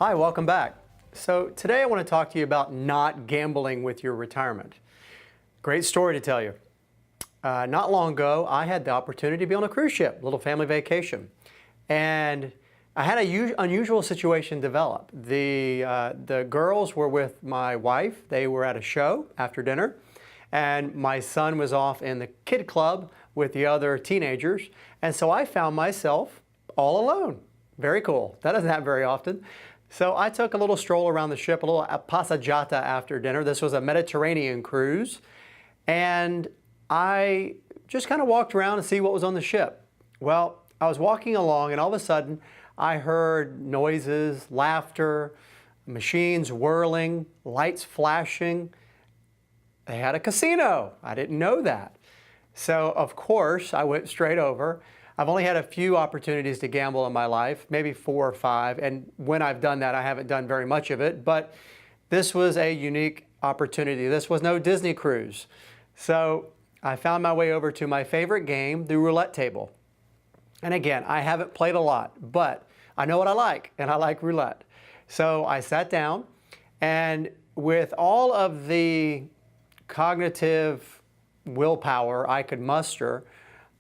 Hi, welcome back. So today I want to talk to you about not gambling with your retirement. Great story to tell you. Not long ago, I had the opportunity to be on a cruise ship, a little family vacation. And I had an unusual situation develop. The girls were with my wife. They were at a show after dinner. And my son was off in the kid club with the other teenagers. And so I found myself all alone. Very cool. That doesn't happen very often. So I took a little stroll around the ship, a little passeggiata after dinner. This was a Mediterranean cruise. And I just kind of walked around to see what was on the ship. Well, I was walking along and all of a sudden I heard noises, laughter, machines whirling, lights flashing. They had a casino. I didn't know that. So of course I went straight over. I've only had a few opportunities to gamble in my life, maybe 4 or 5. And when I've done that, I haven't done very much of it. But this was a unique opportunity. This was no Disney cruise. So I found my way over to my favorite game, the roulette table. And again, I haven't played a lot, but I know what I like, and I like roulette. So I sat down, and with all of the cognitive willpower I could muster,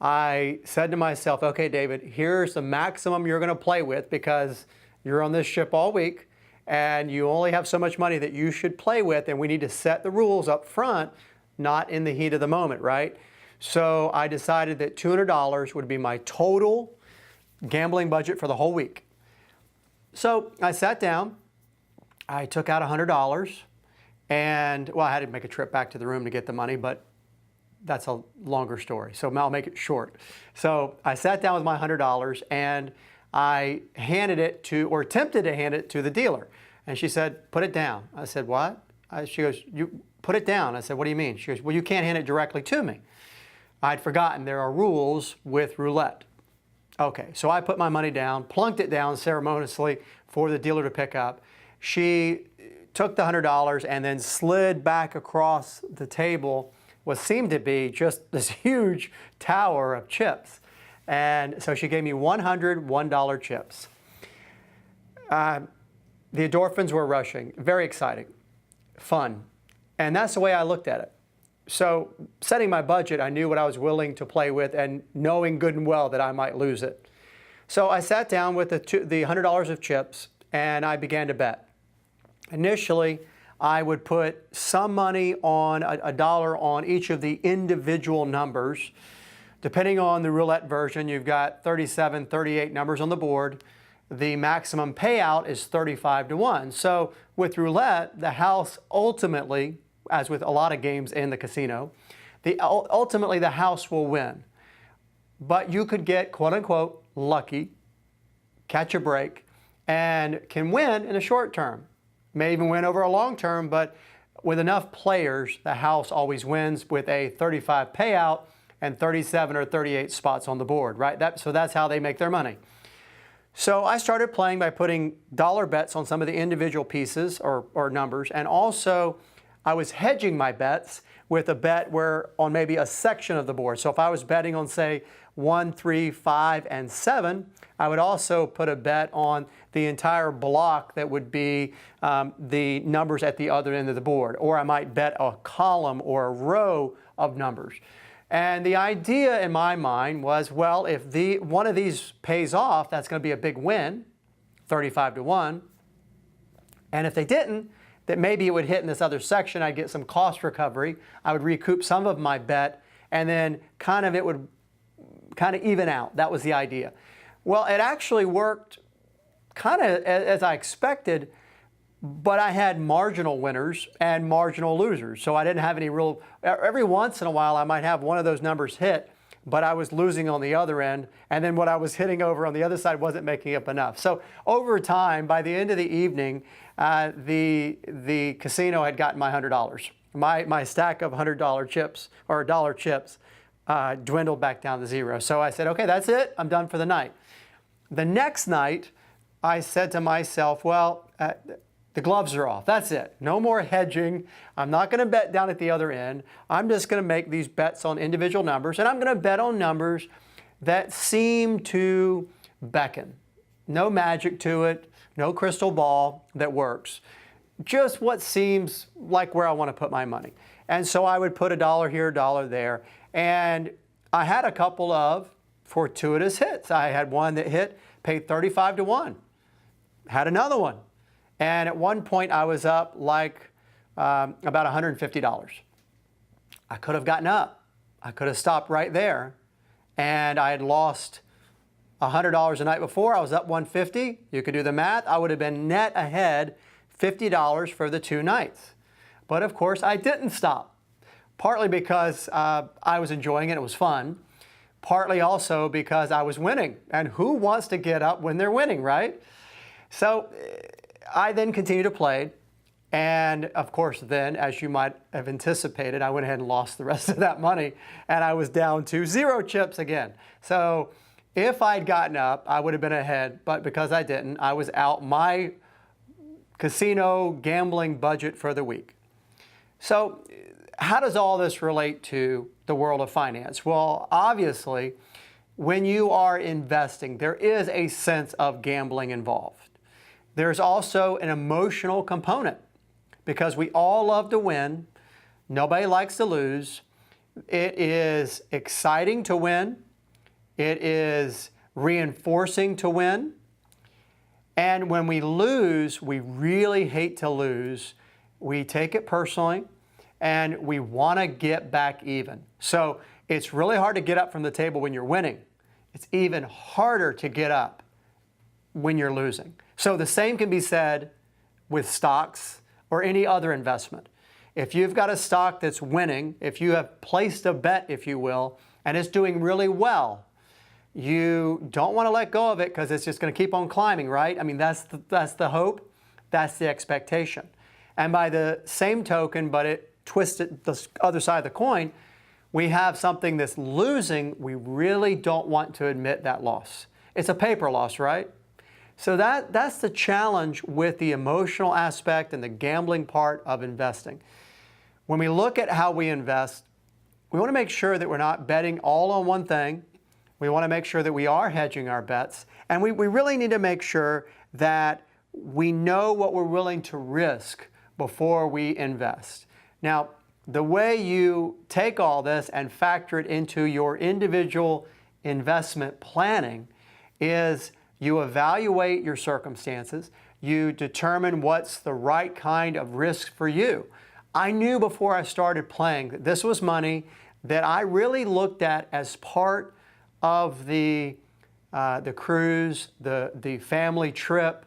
I said to myself, okay, David, here's the maximum you're going to play with because you're on this ship all week and you only have so much money that you should play with, and we need to set the rules up front, not in the heat of the moment, right? So I decided that $200 would be my total gambling budget for the whole week. So I sat down, I took out $100, and well, I had to make a trip back to the room to get the money, but that's a longer story, so I'll make it short. So I sat down with my $100 and I handed it to, or attempted to hand it to the dealer. And she said, put it down. I said, what? She goes, you put it down. I said, what do you mean? She goes, well, you can't hand it directly to me. I'd forgotten there are rules with roulette. Okay, so I put my money down, plunked it down ceremoniously for the dealer to pick up. She took the $100 and then slid back across the table what seemed to be just this huge tower of chips. And so she gave me 100 $1 chips. The endorphins were rushing. Very exciting. Fun. And that's the way I looked at it. So setting my budget, I knew what I was willing to play with and knowing good and well that I might lose it. So I sat down with the $100 of chips and I began to bet. Initially, I would put some money on a dollar on each of the individual numbers. Depending on the roulette version, you've got 37, 38 numbers on the board. The maximum payout is 35 to 1. So with roulette, the house ultimately, as with a lot of games in the casino, ultimately the house will win. But you could get, quote unquote, lucky, catch a break, and can win in the short term. May even win over a long term, but with enough players, the house always wins with a 35 payout and 37 or 38 spots on the board, right? So that's how they make their money. So I started playing by putting dollar bets on some of the individual pieces or numbers, and also I was hedging my bets with a bet where on maybe a section of the board. So if I was betting on, say, 1, 3, 5, and 7, I would also put a bet on the entire block that would be the numbers at the other end of the board. Or I might bet a column or a row of numbers. And the idea in my mind was, well, if one of these pays off, that's going to be a big win, 35 to 1. And if they didn't, that maybe it would hit in this other section, I'd get some cost recovery, I would recoup some of my bet, and then it would kind of even out. That was the idea. Well, it actually worked kind of as I expected, but I had marginal winners and marginal losers. So I didn't have any real, every once in a while I might have one of those numbers hit, but I was losing on the other end, and then what I was hitting over on the other side wasn't making up enough. So over time, by the end of the evening, the casino had gotten my $100. My stack of $100 chips, or dollar chips, dwindled back down to 0. So I said, okay, that's it. I'm done for the night. The next night, I said to myself, well, the gloves are off. That's it. No more hedging. I'm not going to bet down at the other end. I'm just going to make these bets on individual numbers, and I'm going to bet on numbers that seem to beckon. No magic to it. no crystal ball that works, just what seems like where I want to put my money. And so I would put $1 here, $1 there. And I had a couple of fortuitous hits. I had one that hit, paid 35 to 1. Had another one. And at one point I was up like about $150. I could have gotten up. I could have stopped right there. And I had lost $100 the night before. I was up $150. You could do the math. I would have been net ahead $50 for the 2 nights. But of course, I didn't stop. Partly because I was enjoying it. It was fun. Partly also because I was winning. And who wants to get up when they're winning, right? So I then continued to play. And of course, then, as you might have anticipated, I went ahead and lost the rest of that money. And I was down to 0 chips again. So if I'd gotten up, I would have been ahead. But because I didn't, I was out my casino gambling budget for the week. So how does all this relate to the world of finance? Well, obviously, when you are investing, there is a sense of gambling involved. There's also an emotional component because we all love to win. Nobody likes to lose. It is exciting to win. It is reinforcing to win. And when we lose, we really hate to lose. We take it personally and we want to get back even. So it's really hard to get up from the table when you're winning. It's even harder to get up when you're losing. So the same can be said with stocks or any other investment. If you've got a stock that's winning, if you have placed a bet, if you will, and it's doing really well, you don't want to let go of it because it's just going to keep on climbing, right? I mean, that's the hope, that's the expectation. And by the same token, but it twisted the other side of the coin, we have something that's losing. We really don't want to admit that loss. It's a paper loss, right? So that's the challenge with the emotional aspect and the gambling part of investing. When we look at how we invest, we want to make sure that we're not betting all on one thing. We want to make sure that we are hedging our bets. And we really need to make sure that we know what we're willing to risk before we invest. Now, the way you take all this and factor it into your individual investment planning is you evaluate your circumstances. You determine what's the right kind of risk for you. I knew before I started playing that this was money that I really looked at as part of the cruise, the family trip.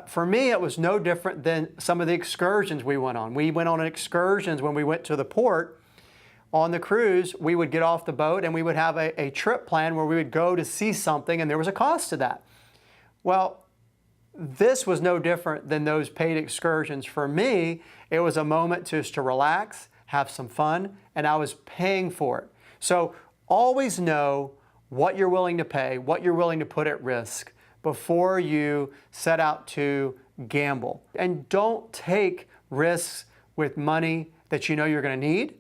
For me, it was no different than some of the excursions we went on. We went on excursions when we went to the port. On the cruise, we would get off the boat and we would have a trip plan where we would go to see something, and there was a cost to that. Well, this was no different than those paid excursions. For me, it was a moment just to relax, have some fun, and I was paying for it. So always know what you're willing to pay, what you're willing to put at risk before you set out to gamble. And don't take risks with money that you know you're going to need.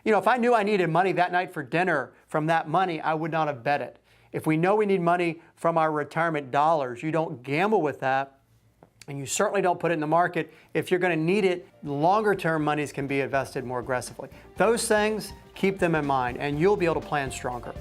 You know, if I knew I needed money that night for dinner from that money, I would not have bet it. If we know we need money from our retirement dollars, you don't gamble with that, and you certainly don't put it in the market. If you're going to need it, longer term monies can be invested more aggressively. Those things, keep them in mind, and you'll be able to plan stronger.